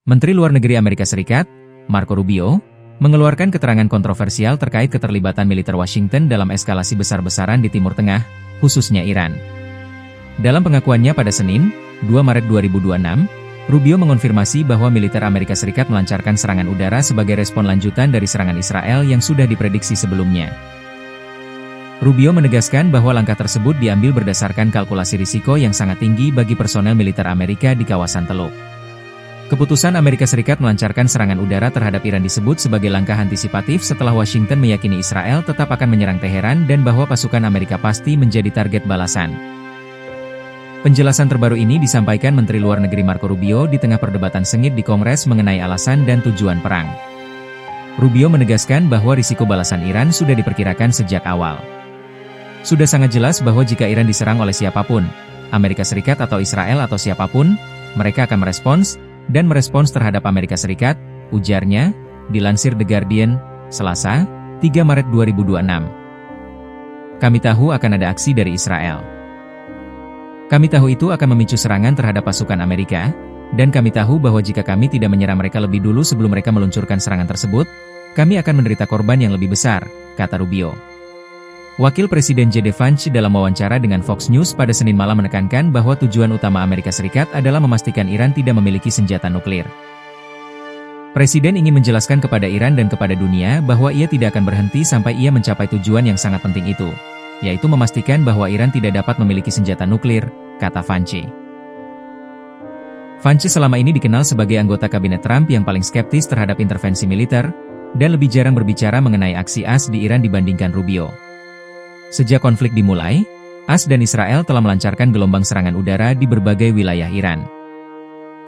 Menteri Luar Negeri Amerika Serikat, Marco Rubio, mengeluarkan keterangan kontroversial terkait keterlibatan militer Washington dalam eskalasi besar-besaran di Timur Tengah, khususnya Iran. Dalam pengakuannya pada Senin, 2 Maret 2026, Rubio mengonfirmasi bahwa militer Amerika Serikat melancarkan serangan udara sebagai respon lanjutan dari serangan Israel yang sudah diprediksi sebelumnya. Rubio menegaskan bahwa langkah tersebut diambil berdasarkan kalkulasi risiko yang sangat tinggi bagi personel militer Amerika di kawasan Teluk. Keputusan Amerika Serikat melancarkan serangan udara terhadap Iran disebut sebagai langkah antisipatif setelah Washington meyakini Israel tetap akan menyerang Teheran dan bahwa pasukan Amerika pasti menjadi target balasan. Penjelasan terbaru ini disampaikan Menteri Luar Negeri Marco Rubio di tengah perdebatan sengit di Kongres mengenai alasan dan tujuan perang. Rubio menegaskan bahwa risiko balasan Iran sudah diperkirakan sejak awal. Sudah sangat jelas bahwa jika Iran diserang oleh siapapun, Amerika Serikat atau Israel atau siapapun, mereka akan merespons terhadap Amerika Serikat, ujarnya, dilansir The Guardian, Selasa, 3 Maret 2026. Kami tahu akan ada aksi dari Israel. Kami tahu itu akan memicu serangan terhadap pasukan Amerika, dan kami tahu bahwa jika kami tidak menyerang mereka lebih dulu sebelum mereka meluncurkan serangan tersebut, kami akan menderita korban yang lebih besar, kata Rubio. Wakil Presiden J.D. Vance dalam wawancara dengan Fox News pada Senin malam menekankan bahwa tujuan utama Amerika Serikat adalah memastikan Iran tidak memiliki senjata nuklir. Presiden ingin menjelaskan kepada Iran dan kepada dunia bahwa ia tidak akan berhenti sampai ia mencapai tujuan yang sangat penting itu, yaitu memastikan bahwa Iran tidak dapat memiliki senjata nuklir, kata Vance. Vance selama ini dikenal sebagai anggota kabinet Trump yang paling skeptis terhadap intervensi militer, dan lebih jarang berbicara mengenai aksi AS di Iran dibandingkan Rubio. Sejak konflik dimulai, AS dan Israel telah melancarkan gelombang serangan udara di berbagai wilayah Iran.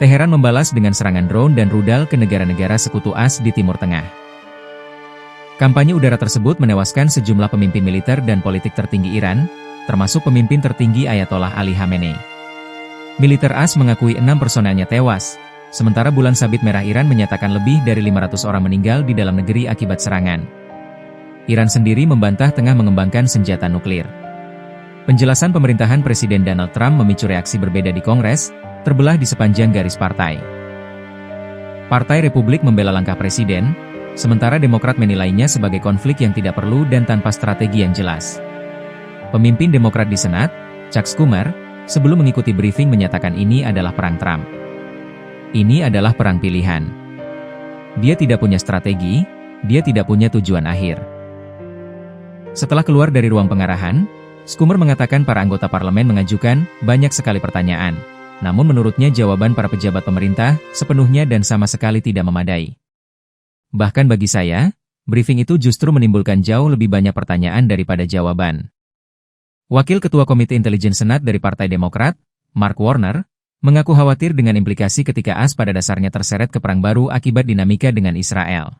Teheran membalas dengan serangan drone dan rudal ke negara-negara sekutu AS di Timur Tengah. Kampanye udara tersebut menewaskan sejumlah pemimpin militer dan politik tertinggi Iran, termasuk pemimpin tertinggi Ayatollah Ali Khamenei. Militer AS mengakui 6 personelnya tewas, sementara Bulan Sabit Merah Iran menyatakan lebih dari 500 orang meninggal di dalam negeri akibat serangan. Iran sendiri membantah tengah mengembangkan senjata nuklir. Penjelasan pemerintahan Presiden Donald Trump memicu reaksi berbeda di Kongres, terbelah di sepanjang garis partai. Partai Republik membela langkah Presiden, sementara Demokrat menilainya sebagai konflik yang tidak perlu dan tanpa strategi yang jelas. Pemimpin Demokrat di Senat, Chuck Schumer, sebelum mengikuti briefing menyatakan ini adalah perang Trump. Ini adalah perang pilihan. Dia tidak punya strategi, dia tidak punya tujuan akhir. Setelah keluar dari ruang pengarahan, Schumer mengatakan para anggota parlemen mengajukan banyak sekali pertanyaan, namun menurutnya jawaban para pejabat pemerintah sepenuhnya dan sama sekali tidak memadai. Bahkan bagi saya, briefing itu justru menimbulkan jauh lebih banyak pertanyaan daripada jawaban. Wakil Ketua Komite Intelijen Senat dari Partai Demokrat, Mark Warner, mengaku khawatir dengan implikasi ketika AS pada dasarnya terseret ke perang baru akibat dinamika dengan Israel.